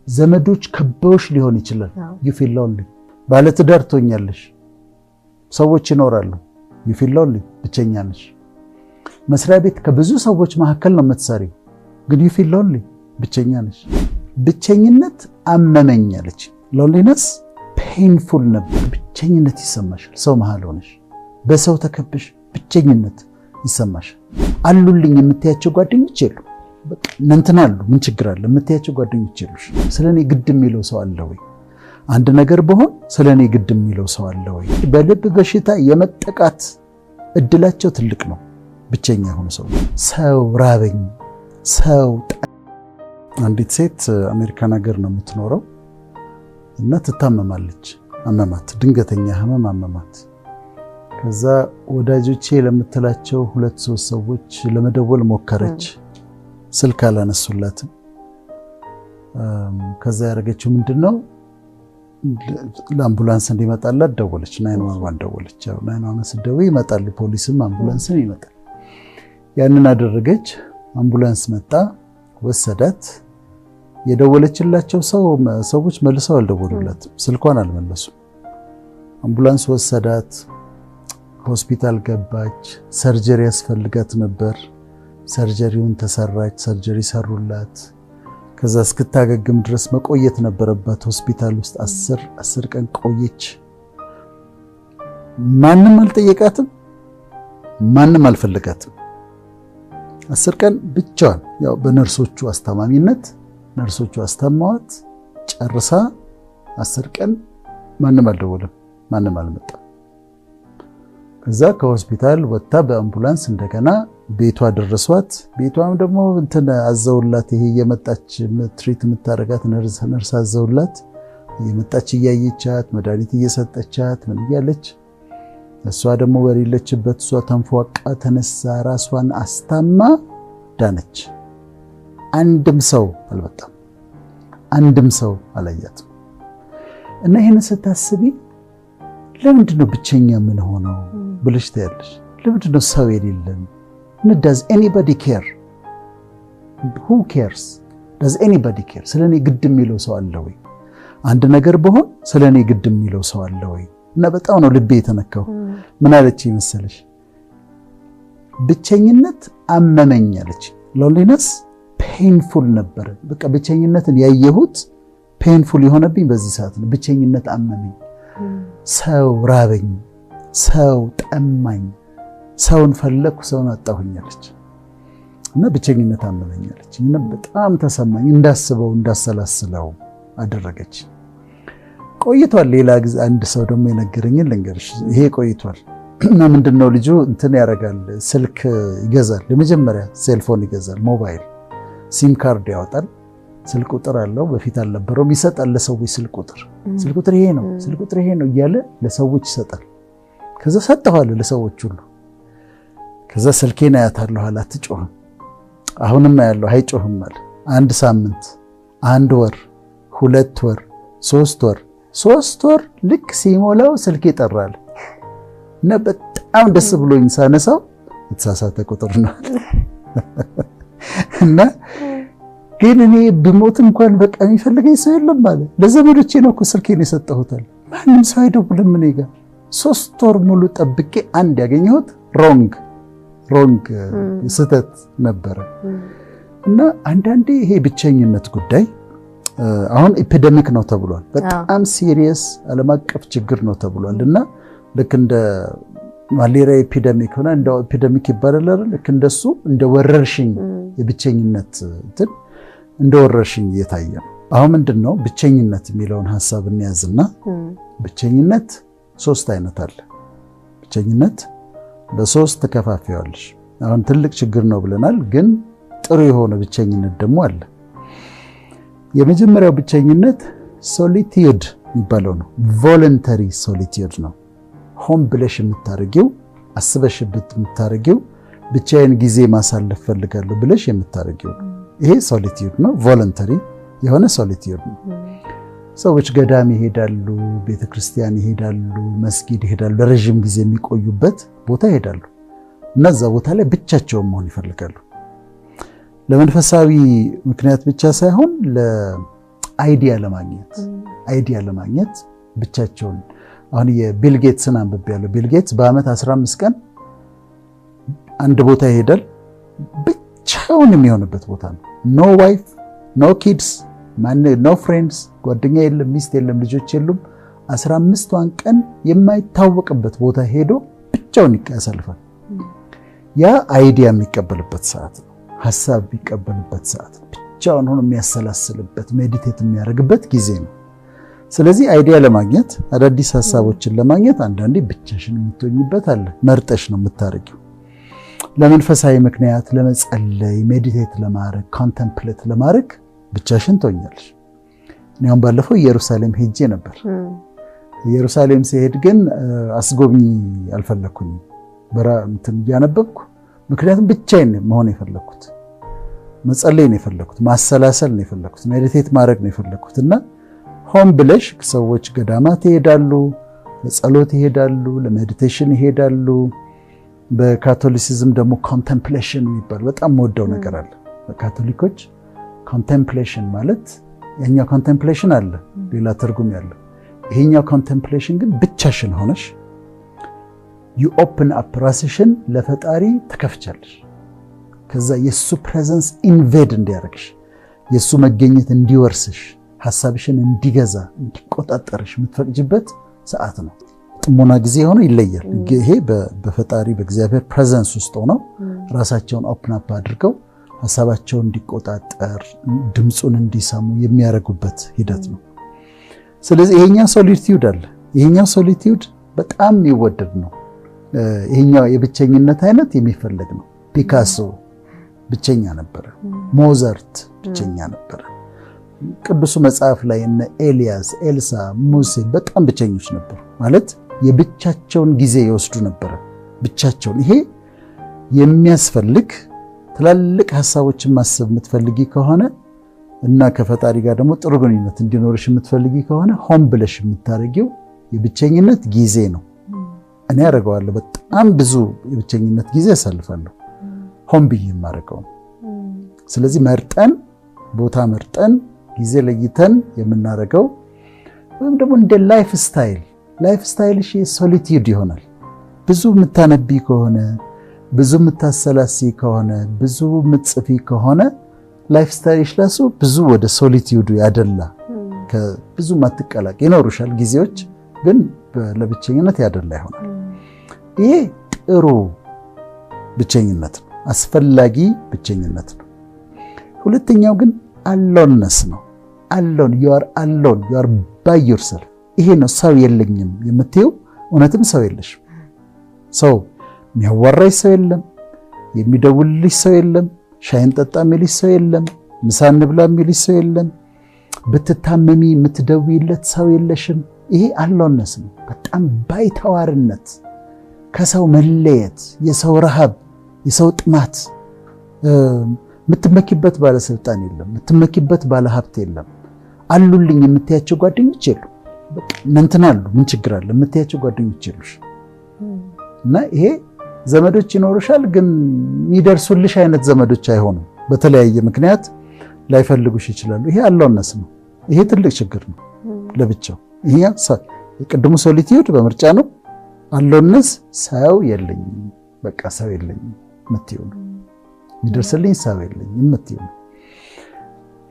ዘመዶች ከበውሽ ሊሆን ይችላል you feel lonely ባለ ትዳር ትሆኛለሽ ሰዎች ይኖራሉ you feel lonely ብቸኛ ነሽ መስሪያ ቤት ከብዙ ሰዎች መካከል ነው የምትሰሪው ግን you feel lonely ብቸኛ ነሽ ብቸኝነት አመመኝ አለች loneliness painful ነበር ብቸኝነት ይሰማሻል ሰው መሃል ሆነሽ በሰው ተከብሽ ብቸኝነት ይሰማሻል አሉልኝ የምትያቸው ጓደኞች የሉ በቃ እንተናሉ ምን ችግር አለ የምትያቸው ጓደኞች የሉሽ ስለኔ ግድ የሚለው ሰው አለ ወይ አንድ ነገር በሆን ስለኔ ግድ የሚለው ሰው አለ ወይ በልብ በሽታ የመጠቃት እድላቸው ትልቅ ነው ብቸኛ ሆኖ ሰው ራበኝ ሰው አንዲት ሴት አሜሪካን ሀገር ነው የምትኖረው እና ትታመማለች አመማት ድንገተኛ ህመም አመማት ከዛ ወዳጆቼ ለምትላቸው 2-3 ሰዎች ለመደወል ሞከረች ስልክ አላነሱላትም ከዛ ያረጋችው ምንድነው ለአምቡላንስ እንዲመጣላት ደወለች 911 ደወለች 911 ደውይ ይመጣል ፖሊስም አምቡላንስም ይመጣል ያንን አደረገች አምቡላንስ መጣ ወሰዳት የደወለችላቸው ሰዎች መልሰው አልደወሉላትም ስልኳን አልመለሱም አምቡላንስ ወሰዳት ሆስፒታል ገባች ሰርጀሪ ያስፈልጋት ነበር ሰርጀሪውን ተሰራች ሰርጀሪ ሰሩላት ከዛ እስክታገግም ድረስ መቆየት ነበረባት ሆስፒታል ውስጥ 10 ቀን ቆየች ማንንም አልጠየቃትም ማንንም አልፈልጋትም 10 ቀን ብቻዋን ያው በነርሶቹ አስተማሚነት ነርሶቹ አስተማዋት ጨርሳ 10 ቀን ማንንም አልደወለም ማንንም አልመጣም ከዛ ከሆስፒታል ወጣ በአምቡላንስ እንደገና ቤቷ ደረሷት ቤቷም ደግሞ እንትን አዘውላት ይሄ የመጣች ትሪት የምታረጋት ነርስ አዘውላት የመጣች ያያየቻት መድኃኒት እየሰጠቻት ምን ይያለች እሷ ደግሞ ወሪለችበት እሷ ተንፏቃ ተነሳ ራስዋን አስታማ ዳነች አንድም ሰው አልመጣም አንድም ሰው አላያትም እና ይሄን ስታስቢ ለምንድነው ብቸኛ ምን ሆነው ብለሽ ታያለሽ ለምንድነው ሰው የሌለን does anybody care who cares does anybody care ስለኔ ግድ የሚለው ሰው አለ ወይ አንድ ነገር በሆን ስለኔ ግድ የሚለው ሰው አለ ወይ እና በጣም ነው ልቤ የተነካው ምን አለች ይመስልሽ ብቸኝነት አመመኝ አለች loneliness painful ነበር በቃ ብቸኝነትን ያየሁት painful የሆነብኝ በዚህ ሰዓት ነው ብቸኝነት አመመኝ ሰው ራበኝ ሰው ጠማኝ ሰውን ፈለኩ ሰውን አጣሁኛለች እና ብቸኝነት አመመኛለች እና በጣም ተሰማኝ እንዳስበው እንዳሰላስለው አደረገች ቆይቷል ሌላ ጊዜ አንድ ሰው ደግሞ የነገረኝ ልንገርሽ ይሄ ቆይቷል እና ምንድነው ልጁ እንትን ያረጋል ስልክ ይገዛል ለመጀመሪያ ሴልፎን ይገዛል ሞባይል ሲም ካርድ ያወጣል ስልክ ቁጥር አለው በፊት አልነበረው ይሰጣል ለሰዎች ስልክ ቁጥር ይሄ ነው ስልክ ቁጥር ይሄ ነው እያለ ለሰዎች ይሰጣል ከዛ ሰጠዋል ለሰዎች ሁሉ ከዛ ስልኬን አያታለሁ አላትጮህም አሁንም ያለው አይጮህም ማለት አንድ ሳምንት አንድ ወር 2 ወር 3 ወር ልክ ሲሞላው ስልኬ ይጠራል እና በጣም ደስ ብሎኝ ሳነሳው የተሳሳተ ቁጥር ነው እና ግን እኔ ብሞት እንኳን በቃ የሚፈልገኝ ሰው የለም ማለት ለዘመዶቼ ነው እኮ ስልኬን የሰጠሁታል ማንም ሰው አይደውልም እኔ ጋር 3 ወር ሙሉ ጠብቄ አንድ ያገኘሁት ሮንግ ስህተት ነበረ እና አንዳንዴ ይሄ ብቸኝነት ጉዳይ አሁን ኤፒደሚክ ነው ተብሏል በጣም ሲሪየስ ዓለም አቀፍ ችግር ነው ተብሏልና ልክ እንደ ማሌሪያ ኤፒደሚክ ሆነ እንደ ኤፒደሚክ ይባላል አይደል ልክ እንደሱ እንደ ወረርሽኝ የብቸኝነት እንትን እንደ ወረርሽኝ እየታየ ነው አሁን ምንድነው ብቸኝነት የሚለውን ሐሳብ እንያዝና ብቸኝነት 3 አይነት አለ ብቸኝነት በ3 ተከፋፍያለሽ አሁን ትልቅ ችግር ነው ብለናል ግን ጥሩ የሆነ ብቸኝነት ደግሞ አለ የመጀመሪያው ብቸኝነት ሶሊቲዩድ የሚባለው ነው ቮለንተሪ ሶሊቲዩድ ነው ሆም ብለሽ የምታረጊው አስበሽበት የምታረጊው ብቻዬን ጊዜ ማሳለፍ ፈልጋለሁ ብለሽ የምታረጊው ይሄ ሶሊቲዩድ ነው ቮለንተሪ የሆነ ሶሊቲዩድ ነው ሰዎች ገዳም ይሄዳሉ ቤተክርስቲያን ይሄዳሉ መስጊድ ይሄዳሉ ለረጅም ጊዜ የሚቆዩበት ቦታ ይሄዳሉ እና እዛ ቦታ ላይ ብቻቸውን መሆን ይፈልጋሉ ለመንፈሳዊ ምክንያት ብቻ ሳይሆን አይዲያ ለማግኘት ብቻቸውን አሁን የቢል ጌትስን አንብቤያለሁ። ቢል ጌትስ በአመት 15 ቀን አንድ ቦታ ይሄዳል። ብቻውን የሚሆንበት ቦታ ነው። ኖ ዋይፍ ኖ ኪድስ ኖ ፍሬንድስ፣ ጓደኛ የለም፣ ሚስት የለም፣ ልጆች የሉም። 15ቷን ቀን የማይታወቅበት ቦታ ሄዶ ብቻውን ያሳልፋል። ያ አይዲያ የሚቀበልበት ሰዓት ነው። ሐሳብ የሚቀበልበት ሰዓት ነው። ብቻውን ሆኖ የሚያሰላስልበት ሜዲቴት የሚያደርግበት ጊዜ ነው። ስለዚህ አይዲያ ለማግኘት አዳዲስ ሐሳቦችን ለማግኘት አንዳንዴ ብቻሽን የምትሆኝበት አለ። መርጠሽ ነው የምታረጊው። ለመንፈሳዊ ምክንያት ለመጸለይ፣ ሜዲቴት ለማድረግ፣ ኮንተምፕሌት ለማድረግ ብቻሽን ትሆኛለሽ። እኔም ባለፈው ኢየሩሳሌም ሄጄ ነበር። ኢየሩሳሌም ሲሄድ ግን አስጎብኚ አልፈለኩኝም። እንትን ያነበብኩ ምክንያቱም ብቻዬን መሆን የፈለኩት፣ መጸለይ ነው የፈለኩት፣ ማሰላሰል ነው የፈለኩት፣ ሜዲቴት ማድረግ ነው የፈለኩትና ሆም ብለሽ ሰዎች ገዳማት ይሄዳሉ፣ ለጸሎት ይሄዳሉ፣ ለሜዲቴሽን ይሄዳሉ። በካቶሊሲዝም ደግሞ ኮንተምፕሌሽን የሚባል በጣም ወደው ነገር አለ። በካቶሊኮች ኮንተምፕሌሽን ማለት የኛው ኮንተምፕሌሽን አለ ሌላ ትርጉም ያለው፣ ይሄኛው ኮንተምፕሌሽን ግን ብቻሽን ሆነሽ you open up ራስሽን ለፈጣሪ ተከፍቻለሽ። ከዛ የሱ ፕሬዘንስ ኢንቬድ እንዲያረግሽ፣ የሱ መገኘት እንዲወርስሽ፣ ሐሳብሽን እንዲገዛ እንዲቆጣጠርሽ የምትፈቅጂበት ሰዓት ነው። ጥሞና ጊዜ ሆኖ ይለያል። ይሄ በፈጣሪ በእግዚአብሔር ፕሬዘንስ ውስጥ ሆነው ራሳቸውን ኦፕን አፕ አድርገው ሐሳባቸውን እንዲቆጣጠር ድምጹን እንዲሰሙ የሚያረጉበት ሂደት ነው። ስለዚህ ይሄኛው ሶሊቲዩድ አለ። ይሄኛው ሶሊቲዩድ በጣም ይወደድ ነው። ይሄኛው የብቸኝነት አይነት የሚፈልግ ነው። ፒካሶ ብቸኛ ነበር። ሞዛርት ብቸኛ ነበር። ቅዱስ መጽሐፍ ላይ እነ ኤልያስ፣ ኤልሳ፣ ሙሴ በጣም ብቸኞች ነበሩ። ማለት የብቻቸውን ጊዜ ይወስዱ ነበር። ብቻቸውን ይሄ የሚያስፈልግ ትላልቅ ሐሳቦችን ማሰብ የምትፈልጊ ከሆነ እና ከፈጣሪ ጋር ደግሞ ጥሩ ግንኙነት እንዲኖርሽ የምትፈልጊ ከሆነ ሆም ብለሽ የምታረጊው የብቸኝነት ጊዜ ነው። እኔ አረጋዋለሁ። በጣም ብዙ የብቸኝነት ጊዜ አሳልፋለሁ ሆም ብዬ የማረገው። ስለዚህ መርጠን ቦታ መርጠን ጊዜ ለይተን የምናረገው ወይም ደግሞ እንደ ላይፍ ስታይልሽ ሶሊቲዩድ ይሆናል። ብዙ የምታነቢ ከሆነ፣ ብዙ የምታሰላሲ ከሆነ፣ ብዙ የምትጽፊ ከሆነ ላይፍ ስታይልሽ ራሱ ብዙ ወደ ሶሊቲዩዱ ያደላ። ከብዙ ማትቀላቅ ይኖሩሻል ጊዜዎች፣ ግን ለብቸኝነት ያደላ ይሆናል። ይሄ ጥሩ ብቸኝነት ነው፣ አስፈላጊ ብቸኝነት ነው። ሁለተኛው ግን አሎንነስ ነው። you are alone, you are by yourself። ይሄ ነው ሰው የለኝም የምትይው። እውነትም ሰው የለሽም። ሰው የሚያዋራሽ ሰው የለም፣ የሚደውልልሽ ሰው የለም፣ ሻይን ጠጣ የሚልሽ ሰው የለም፣ ምሳ እንብላ የሚልሽ ሰው የለም፣ ብትታመሚ የምትደውይለት ሰው የለሽም። ይሄ አሎንነስ ነው። በጣም ባይተዋርነት፣ ከሰው መለየት፣ የሰው ረሃብ፣ የሰው ጥማት። የምትመኪበት ባለስልጣን የለም፣ የምትመኪበት ባለሀብት የለም። አሉልኝ የምትያቸው ጓደኞች የሉ። በቃ እንትን አሉ፣ ምን ችግር አለ የምትያቸው ጓደኞች የሉሽ። እና ይሄ ዘመዶች ይኖርሻል፣ ግን የሚደርሱልሽ አይነት ዘመዶች አይሆኑም። በተለያየ ምክንያት ላይፈልጉሽ ይችላሉ። ይሄ አሎንነስ ነው። ይሄ ትልቅ ችግር ነው ለብቻው። ይሄ የቅድሙ ሶሊቲዩድ በምርጫ ነው። አሎንነስ ሰው የለኝም፣ በቃ ሰው የለኝም የምትይው ነው። የሚደርስልኝ ሰው የለኝም የምትይው ነው።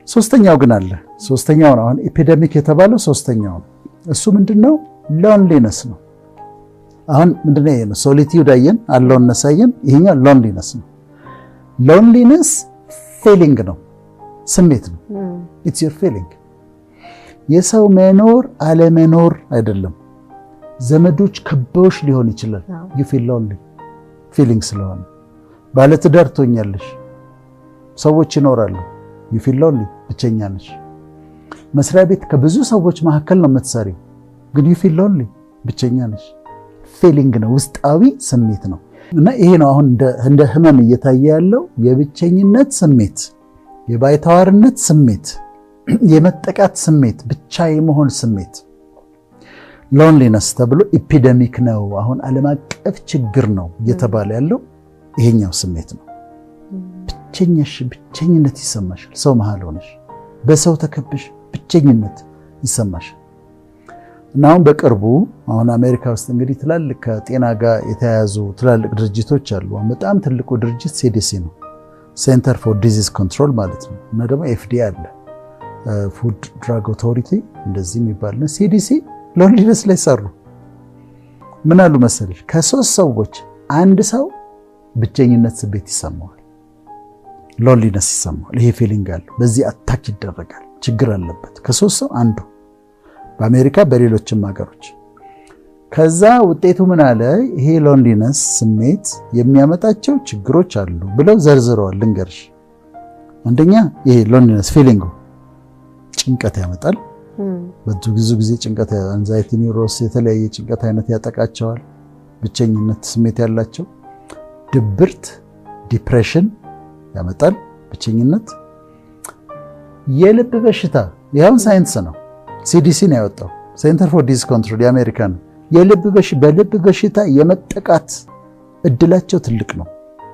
ሶስተኛው ግን አለ። ሶስተኛው ነው አሁን ኤፒደሚክ የተባለው ሶስተኛው ነው። እሱ ምንድነው? ሎንሊነስ ነው። አሁን ምንድነው ይሄ ነው? ሶሊቲዩድ አየን፣ አሎንነስ አየን። ይሄኛው ሎንሊነስ ነው። ሎንሊነስ ፊሊንግ ነው፣ ስሜት ነው። ኢትስ ዩር ፊሊንግ። የሰው መኖር አለመኖር አይደለም። ዘመዶች ከበውሽ ሊሆን ይችላል። you feel lonely ፊሊንግ ስለሆነ ባለትዳር ትሆኛለሽ፣ ሰዎች ይኖራሉ። you feel lonely ብቸኛ ነሽ። መስሪያ ቤት ከብዙ ሰዎች መካከል ነው የምትሰሪው፣ ግን you feel lonely ብቸኛ ነሽ። ፊሊንግ ነው፣ ውስጣዊ ስሜት ነው። እና ይሄ ነው አሁን እንደ ህመም እየታየ ያለው የብቸኝነት ስሜት፣ የባይተዋርነት ስሜት፣ የመጠቃት ስሜት፣ ብቻ የመሆን ስሜት ሎንሊነስ ተብሎ ኤፒደሚክ ነው። አሁን ዓለም አቀፍ ችግር ነው እየተባለ ያለው ይሄኛው ስሜት ነው። ብቸኝነት ይሰማሻል። ሰው መሃል ሆነሽ በሰው ተከብሽ ብቸኝነት ይሰማሽ እና በቅርቡ አሁን አሜሪካ ውስጥ እንግዲህ ትላልቅ ከጤና ጋር የተያያዙ ትላልቅ ድርጅቶች አሉ። በጣም ትልቁ ድርጅት CDC ነው፣ ሴንተር ፎር ዲዚዝ ኮንትሮል ማለት ነው። እና ደግሞ FDA አለ፣ ፉድ ድራግ ኦቶሪቲ እንደዚህ የሚባል ነው። CDC ሎንሊነስ ላይ ሰሩ። ምን አሉ መሰለሽ? ከ3 ሰዎች አንድ ሰው ብቸኝነት ስሜት ይሰማዋል፣ ሎንሊነስ ይሰማዋል። ይሄ ፊሊንግ አለ፣ በዚህ አታክ ይደረጋል፣ ችግር አለበት። ከ3 ሰው አንዱ በአሜሪካ በሌሎችም ሀገሮች። ከዛ ውጤቱ ምን አለ? ይሄ ሎንሊነስ ስሜት የሚያመጣቸው ችግሮች አሉ ብለው ዘርዝረዋል። ልንገርሽ፣ አንደኛ ይሄ ሎንሊነስ ፊሊንግ ጭንቀት ያመጣል። ብዙ ጊዜ ጭንቀት አንዛይቲ ኒውሮስ የተለያየ ጭንቀት አይነት ያጠቃቸዋል ብቸኝነት ስሜት ያላቸው። ድብርት ዲፕሬሽን ያመጣል ብቸኝነት። የልብ በሽታ ያው ሳይንስ ነው፣ CDC ነው ያወጣው፣ ሴንተር ፎር ዲዚዝ ኮንትሮል የአሜሪካ ነው። በልብ በሽታ የመጠቃት እድላቸው ትልቅ ነው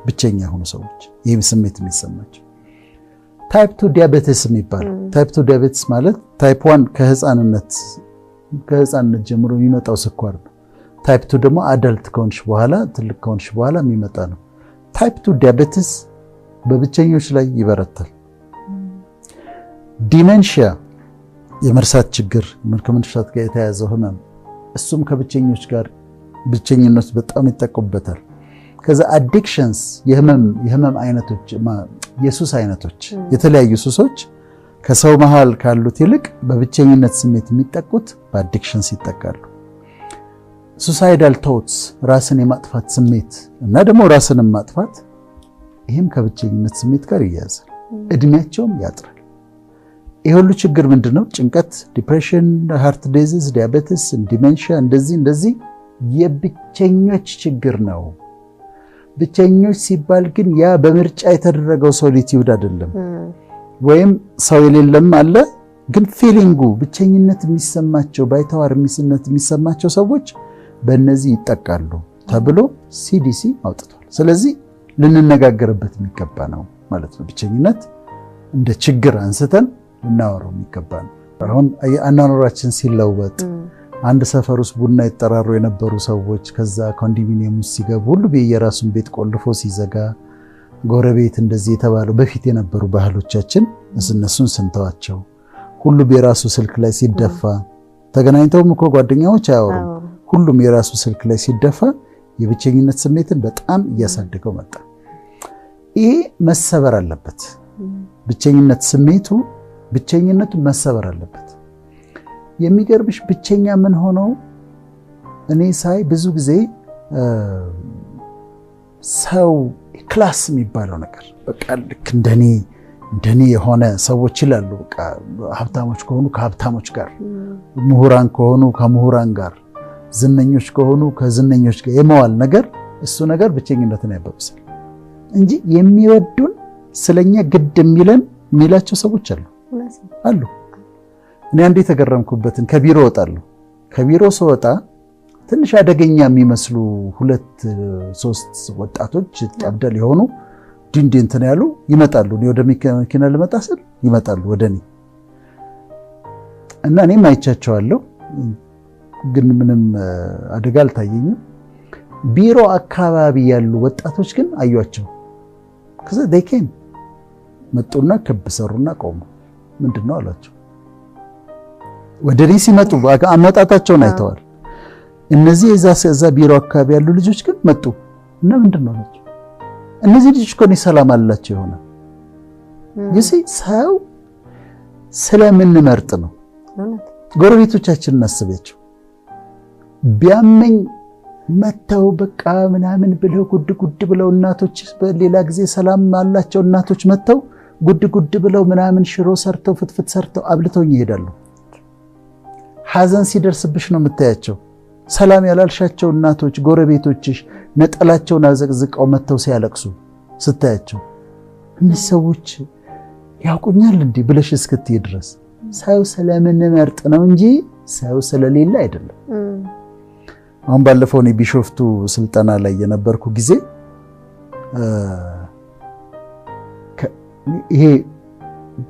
ብቸኛ የሆኑ ሰዎች፣ ይህም ስሜት የሚሰማቸው። ታይፕ 2 ዲያቤቲስ የሚባለው ታይፕ 2 ዲያቤቲስ ማለት ታይፕ 1 ከህፃንነት ጀምሮ የሚመጣው ስኳር ነው። ታይፕ 2 ደግሞ አዳልት ከሆንሽ በኋላ ትልቅ ከሆንሽ በኋላ የሚመጣ ነው። ታይፕ 2 ዲያቤቲስ በብቸኞች ላይ ይበረታል። ዲሜንሺያ የመርሳት ችግር ከመርሳት ጋር የተያያዘው ህመም፣ እሱም ከብቸኞች ጋር ብቸኝነት በጣም ይጠቁበታል። ከዛ አዲክሽንስ የህመም አይነቶች የሱስ አይነቶች የተለያዩ ሱሶች ከሰው መሃል ካሉት ይልቅ በብቸኝነት ስሜት የሚጠቁት በአዲክሽንስ ይጠቃሉ። ሱሳይዳል ቶትስ ራስን የማጥፋት ስሜት እና ደግሞ ራስን ማጥፋት ይሄም ከብቸኝነት ስሜት ጋር ይያያዛል። እድሜያቸውም ያጥራል። ይሄ ሁሉ ችግር ምንድነው? ጭንቀት፣ ዲፕሬሽን፣ ሃርት ዲዚዝ፣ ዲያቤቲስ፣ ዲሜንሺያ እንደዚህ የብቸኞች ችግር ነው። ብቸኞች ሲባል ግን ያ በምርጫ የተደረገው ሶሊቲዩድ አይደለም፣ ወይም ሰው የሌለም አለ። ግን ፊሊንጉ ብቸኝነት የሚሰማቸው ባይተዋርነት የሚሰማቸው ሰዎች በእነዚህ ይጠቃሉ ተብሎ CDC አውጥቷል። ስለዚህ ልንነጋገርበት የሚገባ ነው ማለት ነው። ብቸኝነት እንደ ችግር አንስተን ልናወራው የሚገባ ነው። አሁን አኗኗራችን ሲለወጥ አንድ ሰፈር ውስጥ ቡና ይጠራሩ የነበሩ ሰዎች ከዛ ኮንዶሚኒየም ውስጥ ሲገቡ ሁሉ የራሱን ቤት ቆልፎ ሲዘጋ፣ ጎረቤት እንደዚህ የተባለው በፊት የነበሩ ባህሎቻችን እነሱን ስንተዋቸው፣ ሁሉም የራሱ ስልክ ላይ ሲደፋ፣ ተገናኝተውም እኮ ጓደኛዎች አያወሩም፣ ሁሉም የራሱ ስልክ ላይ ሲደፋ የብቸኝነት ስሜትን በጣም እያሳደገው መጣ። ይሄ መሰበር አለበት። ብቸኝነቱ መሰበር አለበት። የሚገርምሽ ብቸኛ ምን ሆኖ እኔ ሳይ ብዙ ጊዜ ሰው ክላስ የሚባለው ነገር በቃ ልክ እንደኔ የሆነ ሰዎች ይላሉ። በቃ ሀብታሞች ከሆኑ ከሀብታሞች ጋር፣ ምሁራን ከሆኑ ከምሁራን ጋር፣ ዝነኞች ከሆኑ ከዝነኞች ጋር የመዋል ነገር፣ እሱ ነገር ብቸኝነትን ያባብሳል እንጂ የሚወዱን ስለኛ ግድ የሚላቸው ሰዎች አሉ። እኔ አንዴ ተገረምኩበትን ከቢሮ ወጣለሁ። ከቢሮ ስወጣ ትንሽ አደገኛ የሚመስሉ 2-3 ወጣቶች ጠብደል የሆኑ እንትን ያሉ ይመጣሉ። እኔ ወደ መኪና ልመጣ ስል ይመጣሉ ወደኔ እና እኔም አይቻቸዋለሁ፣ ግን ምንም አደጋ አልታየኝም። ቢሮ አካባቢ ያሉ ወጣቶች ግን አዩአቸው። ከዛ ዴኬም መጡና ክብ ሰሩና ቆሙ። ምንድነው አላቸው። ወደኔ ሲመጡ አመጣጣቸውን አይተዋል። እነዚህ እዛ ቢሮ አካባቢ ያሉ ልጆች ግን መጡ እና ምንድነው አላቸው። እነዚህ ልጆች እኮ ሰላም አላቸው የሆነ ሰው ስለምን መርጥ ነው። ጎረቤቶቻችንን አስበያቸው። ቢያመኝ መተው በቃ ምናምን ብለው ጉድ ብለው እናቶች በሌላ ጊዜ ሰላም አላቸው እናቶች መተው ጉድ ብለው ምናምን ሽሮ ሰርተው ፍትፍት ሰርተው አብልተውኝ ይሄዳሉ። ሐዘን ሲደርስብሽ ነው የምታያቸው። ሰላም ያላልሻቸው እናቶች ጎረቤቶችሽ ነጠላቸውን አዘቅዝቀው መተው ሲያለቅሱ ስታያቸው እነዚህ ሰዎች ያውቁኛል እንዴ ብለሽ እስክትይ ድረስ ሰው ስለምን መርጥ ነው እንጂ ሰው ስለሌለ አይደለም። አሁን ባለፈው ነው ቢሾፍቱ ስልጠና ላይ የነበርኩ ጊዜ ይሄ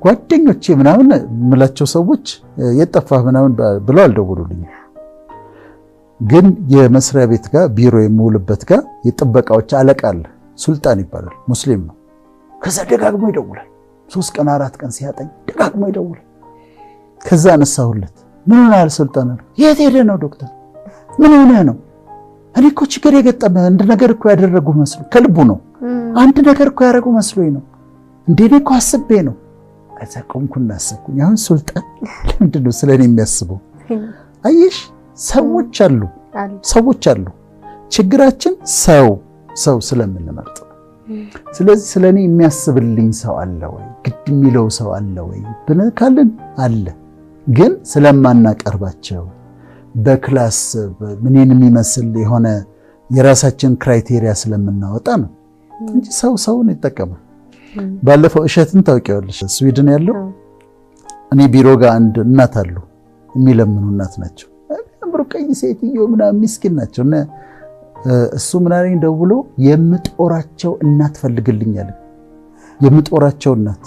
ጓደኞቼ ምናምን ምላቸው ሰዎች የጠፋህ ምናምን ብለው አልደውሉልኝ። ግን የመስሪያ ቤት ጋር ቢሮ የምውልበት ጋር የጥበቃዎች አለቃ አለ፣ ሱልጣን ይባላል፣ ሙስሊም ነው። ከዛ ደጋግሞ ይደውላል። 3 ቀን 4 ቀን ሲያጠኝ ደጋግሞ ይደውላል። ከዛ አነሳሁለት። ምን ሆነሃል ሱልጣን? የት ሄደህ ነው ዶክተር? ምን ሆነህ ነው? እኔ እኮ ችግር የገጠመህ አንድ ነገር እኮ ያደረጉ መስሎ ከልቡ ነው። አንድ ነገር እኮ ያደረጉ መስሎኝ ነው እንዴ? እኔ እኮ አስቤ ነው። ከዛ ቆምኩና አሰብኩኝ። አሁን ሱልጣን ለምንድን ነው ስለኔ የሚያስበው? አየሽ ሰዎች አሉ። ችግራችን ሰው ስለምንመርጥ። ስለዚህ ስለኔ የሚያስብልኝ ሰው አለ ወይ? ግድ የሚለው ሰው አለ ወይ? ብንካልን አለ። ግን ስለማናቀርባቸው በክላስ ምንን የሚመስል የሆነ የራሳችን ክራይቴሪያ ስለምናወጣ ነው እንጂ ሰውን ይጠቀማል። ባለፈው እሸትን ታውቂዋለሽ? ስዊድን ያለው እኔ ቢሮ ጋር አንድ እናት አሉ፣ የሚለምኑ እናት ናቸው። አምሮ ቀይ ሴትዮ ምናምን ምስኪን ናቸው። እና እሱ ምን አለኝ ደውሎ የምጦራቸው እናት ፈልግልኛል፣ የምጦራቸው እናት።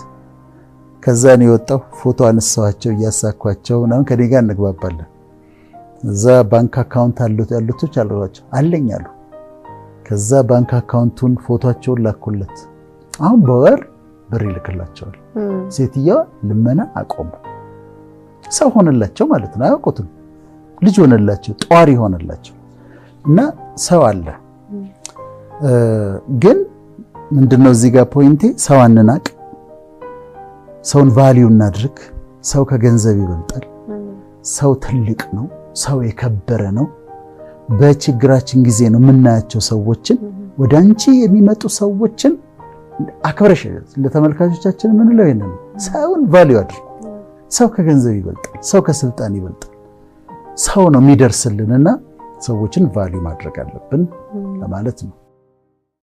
ከዛ ነው የወጣው። ፎቶ አነሳዋቸው እያሳኳቸው ምናምን ከኔ ጋር እንግባባለን። እዛ ባንክ አካውንት ያሉቶች አሏቸው አለኝ አሉ። ከዛ ባንክ አካውንቱን ፎቶአቸውን ላኩለት። አሁን በወር ብር ይልክላቸዋል። ሴትየዋ ልመና አቆሙ። ሰው ሆነላቸው ማለት ነው። አያውቁትም። ልጅ ሆነላቸው፣ ጧሪ ሆነላቸው። እና ሰው አለ። ግን ምንድነው እዚህ ጋር ፖይንቴ? ሰው አንናቅ፣ ሰውን ቫልዩ እናድርግ። ሰው ከገንዘብ ይበልጣል። ሰው ትልቅ ነው። ሰው የከበረ ነው። በችግራችን ጊዜ ነው የምናያቸው ሰዎችን። ወደ አንቺ የሚመጡ ሰዎችን አክብረሽ ለተመልካቾቻችን ምን ነው ይሄንን ሰውን ቫልዩ አድርጉ። ሰው ከገንዘብ ይበልጣል። ሰው ከስልጣን ይበልጣል። ሰው ነው የሚደርስልንና ሰዎችን ቫልዩ ማድረግ አለብን ለማለት ነው።